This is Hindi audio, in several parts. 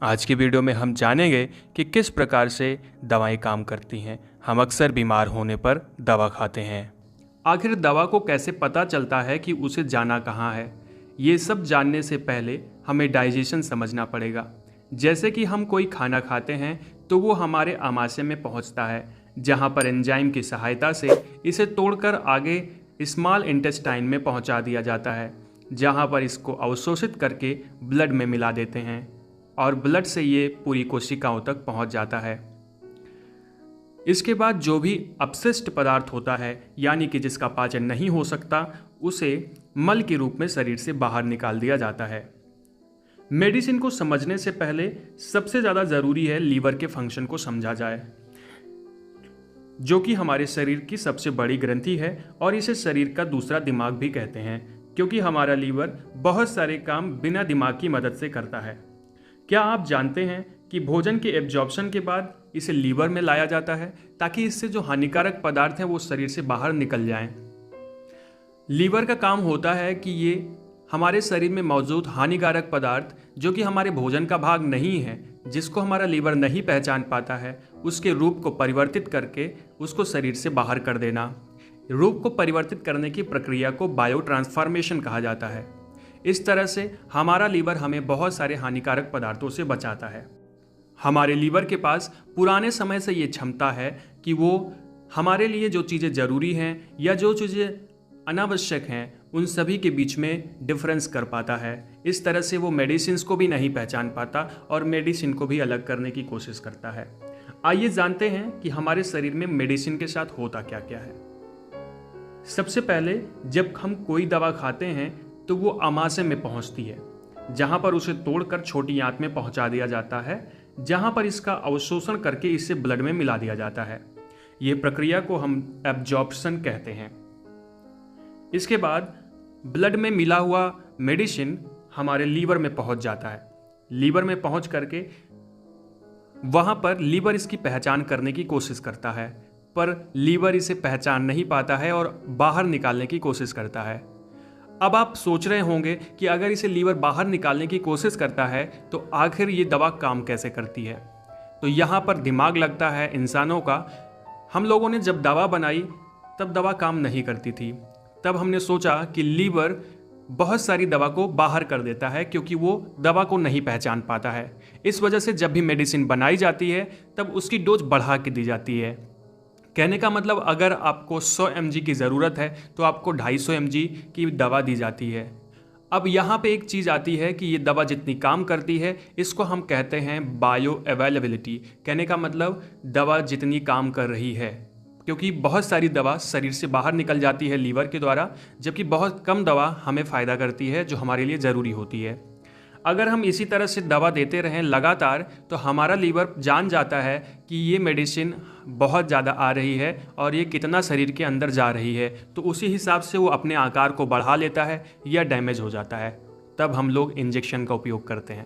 आज की वीडियो में हम जानेंगे कि किस प्रकार से दवाएं काम करती हैं। हम अक्सर बीमार होने पर दवा खाते हैं। आखिर दवा को कैसे पता चलता है कि उसे जाना कहाँ है? ये सब जानने से पहले हमें डाइजेशन समझना पड़ेगा। जैसे कि हम कोई खाना खाते हैं तो वो हमारे आमाशय में पहुंचता है, जहां पर एंजाइम की सहायता से इसे तोड़कर आगे स्मॉल इंटेस्टाइन में पहुंचा दिया जाता है, जहां पर इसको अवशोषित करके ब्लड में मिला देते हैं और ब्लड से ये पूरी कोशिकाओं तक पहुंच जाता है। इसके बाद जो भी अपशिष्ट पदार्थ होता है, यानी कि जिसका पाचन नहीं हो सकता, उसे मल के रूप में शरीर से बाहर निकाल दिया जाता है। मेडिसिन को समझने से पहले सबसे ज़्यादा ज़रूरी है लीवर के फंक्शन को समझा जाए, जो कि हमारे शरीर की सबसे बड़ी ग्रंथि है और इसे शरीर का दूसरा दिमाग भी कहते हैं, क्योंकि हमारा लीवर बहुत सारे काम बिना दिमाग की मदद से करता है। क्या आप जानते हैं कि भोजन के एब्जॉर्प्शन के बाद इसे लीवर में लाया जाता है ताकि इससे जो हानिकारक पदार्थ हैं वो शरीर से बाहर निकल जाएं। लीवर का काम होता है कि ये हमारे शरीर में मौजूद हानिकारक पदार्थ, जो कि हमारे भोजन का भाग नहीं है, जिसको हमारा लीवर नहीं पहचान पाता है, उसके रूप को परिवर्तित करके उसको शरीर से बाहर कर देना। रूप को परिवर्तित करने की प्रक्रिया को बायो ट्रांसफॉर्मेशन कहा जाता है। इस तरह से हमारा लीवर हमें बहुत सारे हानिकारक पदार्थों से बचाता है। हमारे लीवर के पास पुराने समय से ये क्षमता है कि वो हमारे लिए जो चीज़ें ज़रूरी हैं या जो चीज़ें अनावश्यक हैं, उन सभी के बीच में डिफरेंस कर पाता है। इस तरह से वो मेडिसिन्स को भी नहीं पहचान पाता और मेडिसिन को भी अलग करने की कोशिश करता है। आइए जानते हैं कि हमारे शरीर में मेडिसिन के साथ होता क्या क्या है। सबसे पहले जब हम कोई दवा खाते हैं तो वो आमाशय में पहुंचती है, जहां पर उसे तोड़कर छोटी आंत में पहुंचा दिया जाता है, जहां पर इसका अवशोषण करके इसे ब्लड में मिला दिया जाता है। ये प्रक्रिया को हम एब्जॉर्प्शन कहते हैं। इसके बाद ब्लड में मिला हुआ मेडिसिन हमारे लीवर में पहुंच जाता है। लीवर में पहुंच करके वहां पर लीवर इसकी पहचान करने की कोशिश करता है, पर लीवर इसे पहचान नहीं पाता है और बाहर निकालने की कोशिश करता है। अब आप सोच रहे होंगे कि अगर इसे लीवर बाहर निकालने की कोशिश करता है तो आखिर ये दवा काम कैसे करती है। तो यहाँ पर दिमाग लगता है इंसानों का। हम लोगों ने जब दवा बनाई तब दवा काम नहीं करती थी। तब हमने सोचा कि लीवर बहुत सारी दवा को बाहर कर देता है, क्योंकि वो दवा को नहीं पहचान पाता है। इस वजह से जब भी मेडिसिन बनाई जाती है तब उसकी डोज बढ़ा के दी जाती है। कहने का मतलब, अगर आपको 100 mg की ज़रूरत है तो आपको 250 mg की दवा दी जाती है। अब यहाँ पे एक चीज़ आती है कि ये दवा जितनी काम करती है, इसको हम कहते हैं बायो अवेलेबिलिटी। कहने का मतलब दवा जितनी काम कर रही है, क्योंकि बहुत सारी दवा शरीर से बाहर निकल जाती है लीवर के द्वारा, जबकि बहुत कम दवा हमें फ़ायदा करती है जो हमारे लिए ज़रूरी होती है। अगर हम इसी तरह से दवा देते रहें लगातार तो हमारा लीवर जान जाता है कि ये मेडिसिन बहुत ज़्यादा आ रही है और ये कितना शरीर के अंदर जा रही है, तो उसी हिसाब से वो अपने आकार को बढ़ा लेता है या डैमेज हो जाता है। तब हम लोग इंजेक्शन का उपयोग करते हैं।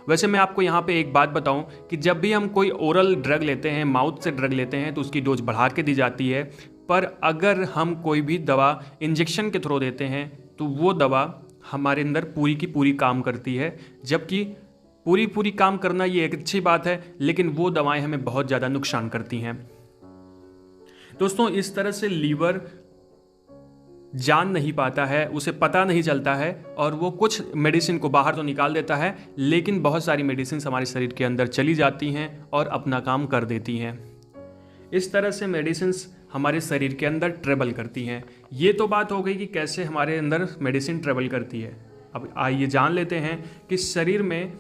वैसे मैं आपको यहाँ पे एक बात बताऊँ कि जब भी हम कोई ओरल ड्रग लेते हैं, माउथ से ड्रग लेते हैं, तो उसकी डोज बढ़ा के दी जाती है। पर अगर हम कोई भी दवा इंजेक्शन के थ्रू देते हैं तो वो दवा हमारे अंदर पूरी की पूरी काम करती है। जबकि पूरी काम करना ये एक अच्छी बात है, लेकिन वो दवाएं हमें बहुत ज़्यादा नुकसान करती हैं। दोस्तों, इस तरह से लीवर जान नहीं पाता है, उसे पता नहीं चलता है और वो कुछ मेडिसिन को बाहर तो निकाल देता है, लेकिन बहुत सारी मेडिसिन हमारे शरीर के अंदर चली जाती हैं और अपना काम कर देती हैं। इस तरह से मेडिसिन हमारे शरीर के अंदर ट्रेवल करती हैं। ये तो बात हो गई कि कैसे हमारे अंदर मेडिसिन ट्रेवल करती है। अब आइए जान लेते हैं कि शरीर में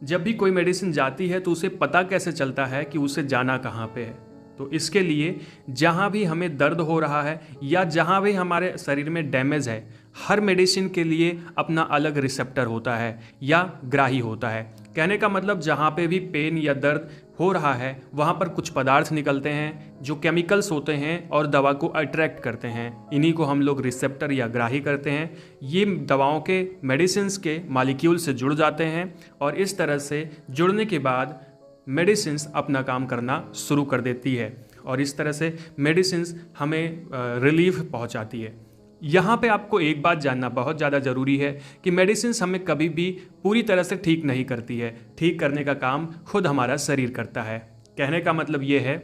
जब भी कोई मेडिसिन जाती है तो उसे पता कैसे चलता है कि उसे जाना कहाँ पे है। तो इसके लिए जहाँ भी हमें दर्द हो रहा है या जहाँ भी हमारे शरीर में डैमेज है, हर मेडिसिन के लिए अपना अलग रिसेप्टर होता है या ग्राही होता है। कहने का मतलब, जहाँ पे भी पेन या दर्द हो रहा है वहाँ पर कुछ पदार्थ निकलते हैं जो केमिकल्स होते हैं और दवा को अट्रैक्ट करते हैं। इन्हीं को हम लोग रिसेप्टर या ग्राही करते हैं। ये दवाओं के मेडिसिन्स के मॉलिक्यूल से जुड़ जाते हैं और इस तरह से जुड़ने के बाद मेडिसिन्स अपना काम करना शुरू कर देती है और इस तरह से मेडिसिन्स हमें रिलीफ पहुंचाती है। यहाँ पे आपको एक बात जानना बहुत ज़्यादा ज़रूरी है कि मेडिसिन हमें कभी भी पूरी तरह से ठीक नहीं करती है। ठीक करने का काम खुद हमारा शरीर करता है। कहने का मतलब ये है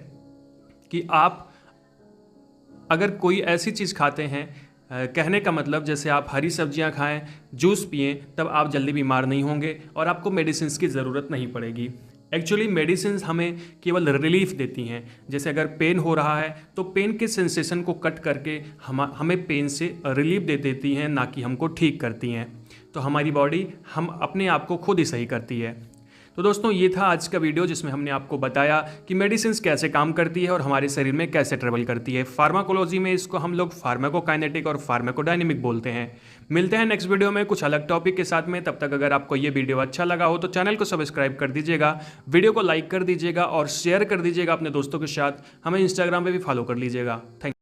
कि आप अगर कोई ऐसी चीज़ खाते हैं, कहने का मतलब जैसे आप हरी सब्जियां खाएं, जूस पिएं, तब आप जल्दी बीमार नहीं होंगे और आपको मेडिसिन की ज़रूरत नहीं पड़ेगी। एक्चुअली मेडिसिन हमें केवल रिलीफ देती हैं। जैसे अगर पेन हो रहा है तो पेन के सेंसेशन को कट करके हमें पेन से रिलीफ दे देती हैं, ना कि हमको ठीक करती हैं। तो हमारी बॉडी हम अपने आप को खुद ही सही करती है। तो दोस्तों, ये था आज का वीडियो जिसमें हमने आपको बताया कि मेडिसिन कैसे काम करती है और हमारे शरीर में कैसे ट्रेवल करती है। फार्माकोलॉजी में इसको हम लोग फार्माकोकाइनेटिक और फार्माकोडायनेमिक बोलते हैं। मिलते हैं नेक्स्ट वीडियो में कुछ अलग टॉपिक के साथ में। तब तक अगर आपको ये वीडियो अच्छा लगा हो तो चैनल को सब्सक्राइब कर दीजिएगा, वीडियो को लाइक कर दीजिएगा और शेयर कर दीजिएगा अपने दोस्तों के साथ। हमें इंस्टाग्राम पर भी फॉलो कर लीजिएगा। थैंक